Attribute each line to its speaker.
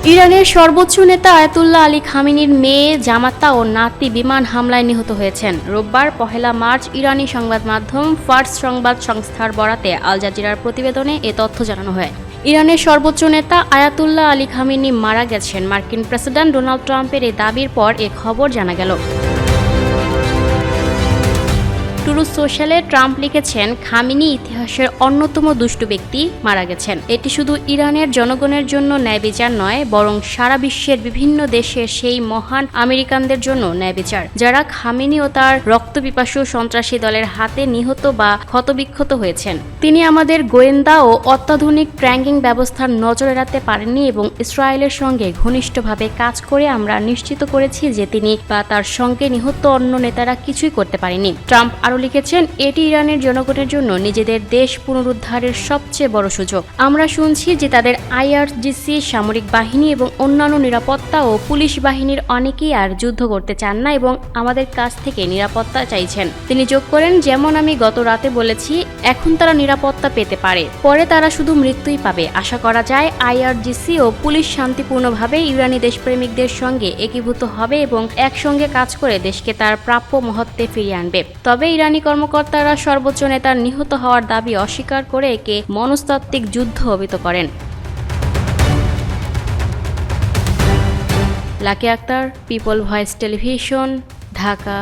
Speaker 1: ইরানের সর্বোচ্চ নেতা আয়াতুল্লাহ আলী খামেনির মেয়ে জামাতা ও নাতি বিমান হামলায় নিহত হয়েছেন। রোববার 1 মার্চ ইরানি সংবাদ মাধ্যম ফার্স সংবাদ সংস্থার বরাতে আল জাজিরার প্রতিবেদনে এ তথ্য জানানো হয়। ইরানের সর্বোচ্চ নেতা আয়াতুল্লাহ আলী খামেনি মারা গেছেন। মার্কিন প্রেসিডেন্ট ডোনাল্ড ট্রাম্পের এই দাবির পর এ খবর জানা গেল। ট্রুথ সোশ্যালে ট্রাম্প লিখেছেন, খামেনি ইতিহাসের অন্যতম দুষ্ট ব্যক্তি মারা গেছেন। এটি শুধু ইরানের জনগণের জন্য ন্যায় বিচার নয়, বরং সারা বিশ্বের বিভিন্ন দেশের সেই মহান আমেরিকানদের জন্য ন্যায় বিচার, যারা খামেনি ও তার রক্তপিপাসু সন্ত্রাসী দলের হাতে নিহত বা ক্ষতবিক্ষত হয়েছেন। তিনি আমাদের গোয়েন্দা ও অত্যাধুনিক ট্র্যাকিং ব্যবস্থার নজর এড়াতে পারেননি এবং ইসরায়েলের সঙ্গে ঘনিষ্ঠভাবে কাজ করে আমরা নিশ্চিত করেছি যে তিনি বা তার সঙ্গে নিহত অন্য নেতারা কিছুই করতে পারেনি। ট্রাম্প আরও লিখেছেন, এটি ইরানের জনগণের জন্য নিজেদের দেশ পুনরুদ্ধারের সবচেয়ে বড় সুযোগ। আমরা শুনছি যে তাদের আইআরজিসি, সামরিক বাহিনী এবং অন্যান্য নিরাপত্তা ও পুলিশ বাহিনীর অনেকেই আর যুদ্ধ করতে চান না এবং আমাদের কাছ থেকে নিরাপত্তা চাইছেন। তিনি যোগ করেন, যেমন আমি গত রাতে বলেছি, এখন তারা নিরাপত্তা পেতে পারে, পরে তারা শুধু মৃত্যুই পাবে। আশা করা যায় আইআরজিসি ও পুলিশ শান্তিপূর্ণভাবে ইরানি দেশপ্রেমিকদের সঙ্গে একীভূত হবে এবং একসঙ্গে কাজ করে দেশকে তার প্রাপ্য মহত্বে ফিরিয়ে আনবে। তবে ইরানি কর্মকর্তারা সর্বোচ্চ নেতার নিহত হওয়ার দাবি অস্বীকার করে একে মনস্তাত্ত্বিক যুদ্ধ অভিহিত করেন। Lucky Akhtar, People Voice Television, Dhaka.